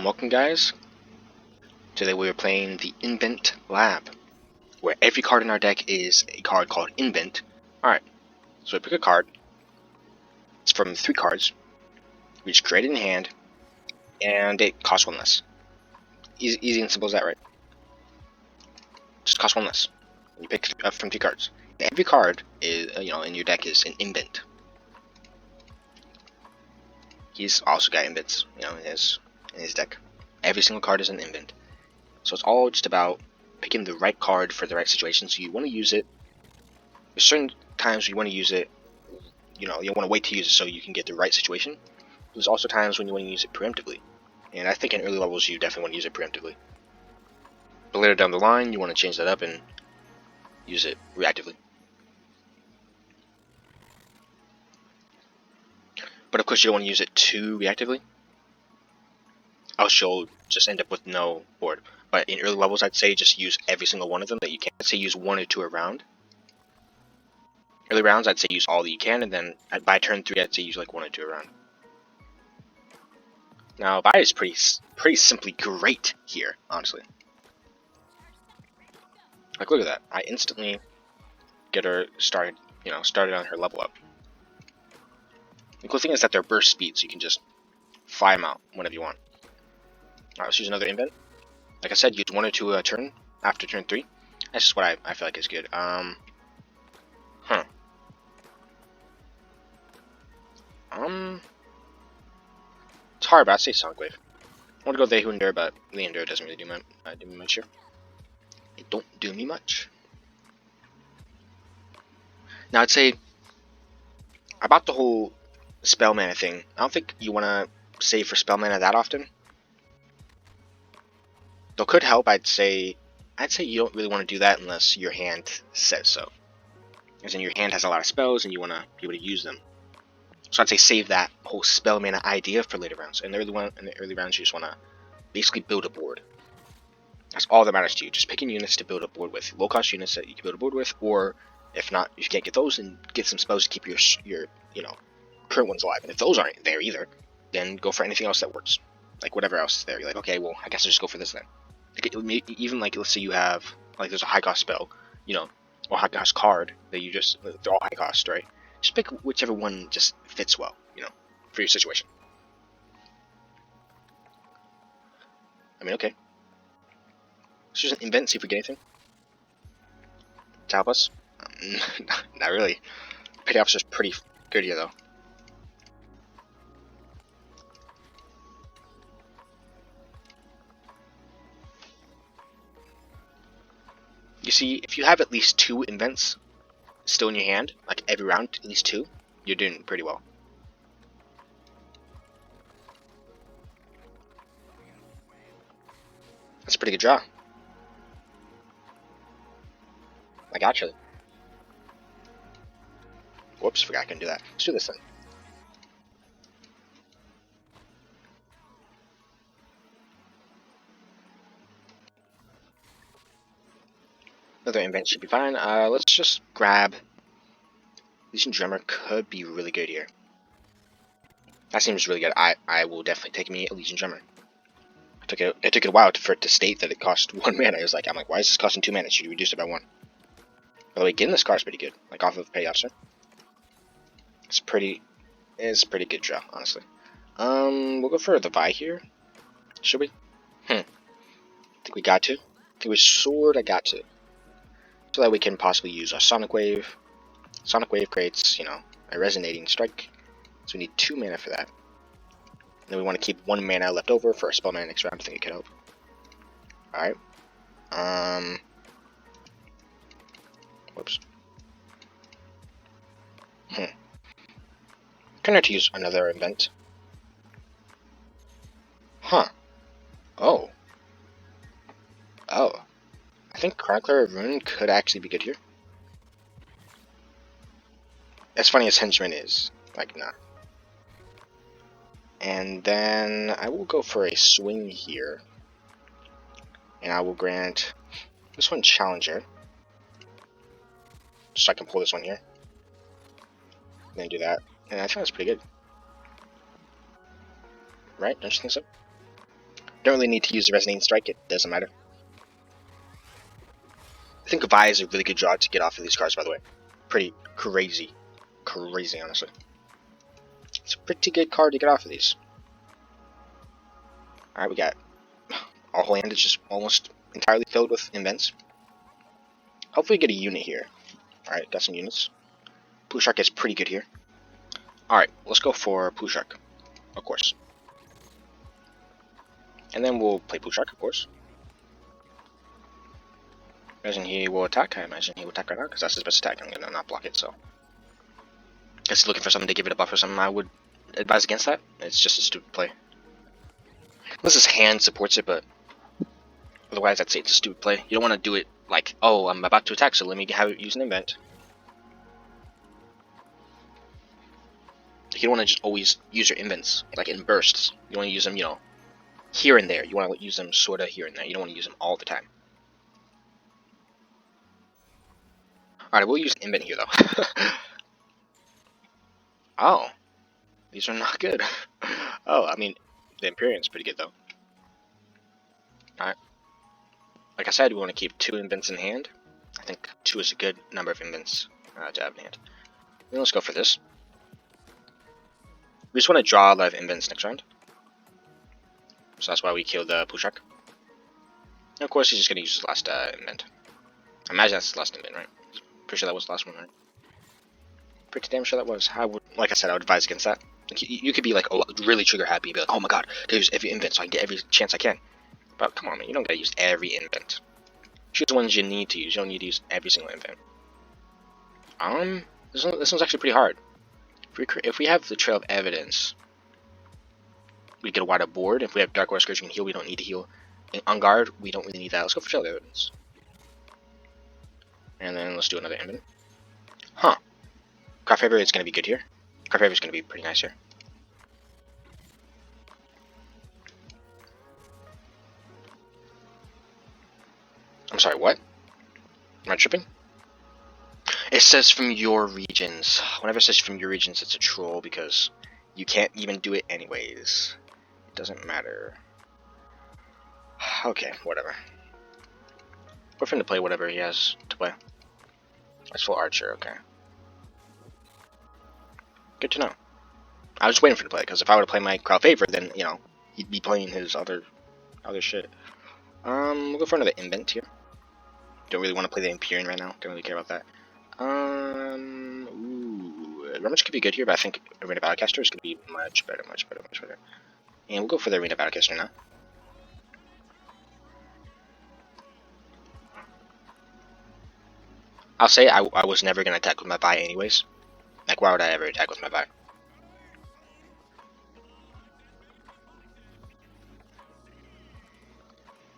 Welcome guys. Today we are playing the Invent Lab, where every card in our deck is a card called Invent. Alright, so we pick a card. It's from 3 cards. We just create it in hand, and it costs 1 less. Easy and simple as that, right? Just costs 1 less. You pick up from 3 cards. Every card is, in your deck is an Invent. He's also got Invents, in his deck. Every single card is an Invent. So it's all just about picking the right card for the right situation. So you want to use it. There's certain times you want to use it. You want to wait to use it so you can get the right situation. There's also times when you want to use it preemptively. And I think in early levels you definitely want to use it preemptively. But later down the line you want to change that up and use it reactively. But of course you don't want to use it too reactively. Else you'll just end up with no board. But in early levels, I'd say just use every single one of them that you can. I'd say use 1 or 2 a round. Early rounds, I'd say use all that you can, and then by turn 3, I'd say use like 1 or 2 a round. Now, Vi is pretty simply great here, honestly. Like, look at that. I instantly get her started on her level up. The cool thing is that they're burst speed, so you can just fly them out whenever you want. Alright, let's use another invent. Like I said, use 1 or 2 a turn after turn 3. That's just what I feel like is good. It's hard, but I'd say Sonic Wave. I want to go the Runeterra, but the Inventor doesn't really do me much here. It don't do me much. Now I'd say about the whole spell mana thing. I don't think you want to save for spell mana that often. Though could help. I'd say you don't really want to do that unless your hand says so. As in your hand has a lot of spells and you want to be able to use them. So I'd say save that whole spell mana idea for later rounds. In the early rounds, you just want to basically build a board. That's all that matters to you. Just picking units to build a board with. Low cost units that you can build a board with, or if not, if you can't get those, then get some spells to keep your current ones alive. And if those aren't there either, then go for anything else that works. Like whatever else is there. You're like, okay, well, I guess I'll just go for this then. Like, even like, let's say you have like there's a high cost spell, or high cost card that you just they're all high cost, right? Just pick whichever one just fits well, for your situation. I mean, okay. Let's just invent, see if we get anything to help us. Not really. Petty Officer's pretty good here, though. You see, if you have at least 2 invents still in your hand, like every round, at least 2, you're doing pretty well. That's a pretty good draw. Like, actually. Whoops, forgot I couldn't do that. Let's do this then. Another invent should be fine. Let's just grab... Legion Drummer could be really good here. That seems really good. I will definitely take me a Legion Drummer. It took a while for it to state that it cost 1 mana. I'm like, why is this costing 2 mana? It should reduce it by 1. By the way, getting this card is pretty good. Like off of Petty Officer. It's pretty good draw, honestly. We'll go for the Vi here. Should we? I think we got to. I think we sorta got to. So that we can possibly use our Sonic Wave. Sonic Wave creates, a resonating strike. So we need 2 mana for that. And then we want to keep 1 mana left over for a spell mana next round. I think it could help. Alright. Whoops. Gonna to use another invent. Huh. Oh. I think Chronicler of Ruin could actually be good here. As funny as Henchman is, like, nah. And then I will go for a swing here. And I will grant this one Challenger. Just so I can pull this one here. And then do that. And I think that's pretty good. Right? Don't you think so? Don't really need to use the Resonating Strike, it doesn't matter. I think Vi is a really good draw to get off of these cards, by the way. Pretty crazy. Crazy, honestly. It's a pretty good card to get off of these. Alright, we got... Our whole hand is just almost entirely filled with invents. Hopefully we get a unit here. Alright, got some units. Pushark is pretty good here. Alright, let's go for Pushark, of course. And then we'll play Pushark, of course. Imagine he will attack. I imagine he will attack right now, because that's his best attack. I'm gonna not block it, so. Guess he's looking for something to give it a buff or something. I would advise against that. It's just a stupid play. Unless his hand supports it, but otherwise I'd say it's a stupid play. You don't want to do it like, oh, I'm about to attack, so let me have it use an invent. You don't want to just always use your invents, like in bursts. You want to use them, you know, here and there. You want to use them sort of here and there. You don't want to use them all the time. Alright, we'll use an invent here, though. Oh. These are not good. Oh, I mean, the Empyrean's pretty good, though. Alright. Like I said, we want to keep 2 invents in hand. I think 2 is a good number of invents to have in hand. Then let's go for this. We just want to draw a lot of invents next round. So that's why we killed the Pushark. And of course, he's just going to use his last invent. I imagine that's his last invent, right? Pretty sure that was the last one, right? Pretty damn sure that was. Like I said, I would advise against that. You could be like, oh, really trigger happy, be like, oh my god, I use every invent so I can get every chance I can. But come on, man, you don't gotta use every invent. Choose the ones you need to use. You don't need to use every single invent. This one's actually pretty hard. If we have the Trail of Evidence, we get a wider board. If we have Dark Water Scourge, we can heal. We don't need to heal. On guard, we don't really need that. Let's go for Trail of Evidence. And then let's do another invent. Huh. Craft Favor is gonna be good here. Craft Favor is gonna be pretty nice here. I'm sorry, what? Am I tripping? It says from your regions. Whenever it says from your regions, it's a troll because you can't even do it anyways. It doesn't matter. Okay, whatever. We're finna play whatever he has to play. That's full Archer, okay. Good to know. I was waiting for him to play, because if I were to play my Crowd Favor, then, you know, he'd be playing his other shit. We'll go for another invent here. Don't really want to play the Empyrean right now. Don't really care about that. Ooh, Rummage could be good here, but I think Arena Battlecaster is going to be much better, much better, much better. And we'll go for the Arena Battlecaster now. I'll say I was never going to attack with my Vi anyways. Like, why would I ever attack with my Vi?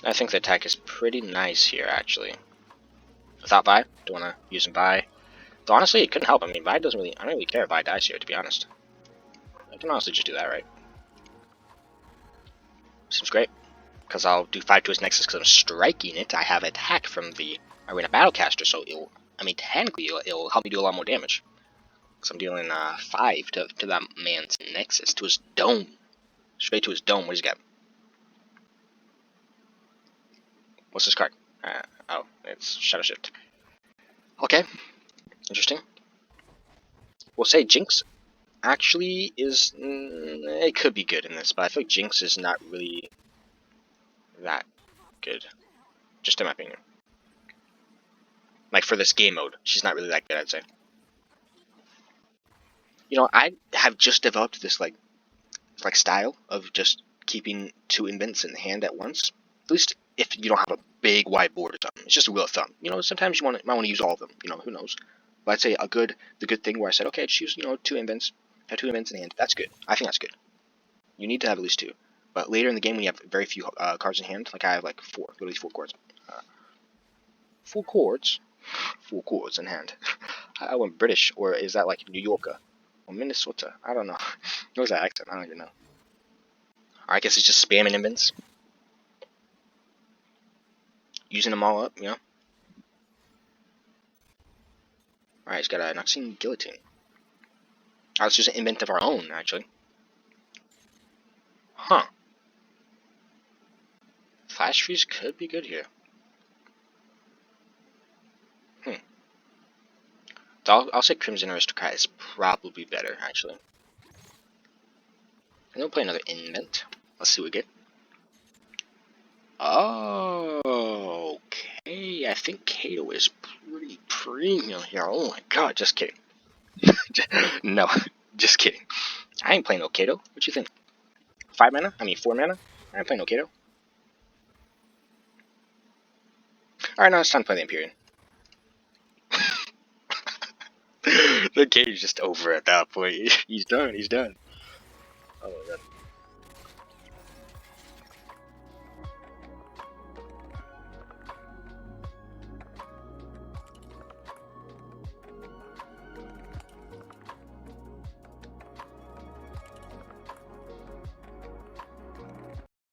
I think the attack is pretty nice here, actually. Without Vi, don't want to use some Vi. Though honestly, it couldn't help. I mean, Vi doesn't really, I don't really care if Vi dies here, to be honest. I can honestly just do that, right? Seems great. Because I'll do 5 to his Nexus because I'm striking it. I have attack from the Arena Battlecaster, so technically it'll help me do a lot more damage. Because I'm dealing 5 to that man's Nexus, to his dome. Straight to his dome. What does he got? What's this card? Oh, it's Shadow Shift. Okay. Interesting. We'll say Jinx actually is... it could be good in this, but I feel like Jinx is not really that good. Just in my opinion. Like, for this game mode, she's not really that good, I'd say. You know, I have just developed this, like style of just keeping 2 invents in hand at once. At least if you don't have a big wide board or something. It's just a rule of thumb. You know, sometimes you might want to use all of them. You know, who knows? But I'd say the good thing where I said, okay, just use, 2 invents. Have 2 invents in hand. That's good. I think that's good. You need to have at least 2. But later in the game, when you have very few cards in hand, like I have like 4, literally 4 cards. 4 cards? 4 cards in hand. I went British, or is that like New Yorker? Or Minnesota? I don't know. What was that accent? I don't even know. I guess it's just spamming invents. Using them all up, you know? Alright, he's got a Noxine Guillotine. Let's use an invent of our own, actually. Huh. Flash Freeze could be good here. I'll say Crimson Aristocrat is probably better, actually. I'm gonna play another Invent. Let's see what we get. Oh, okay. I think Kato is pretty premium here. Oh my god, just kidding. No, just kidding. I ain't playing no Kato. What you think? 5 mana? I mean 4 mana? I ain't playing no Kato. Alright, now it's time to play the Empyrean. The game's just over at that point. He's done. Oh my god.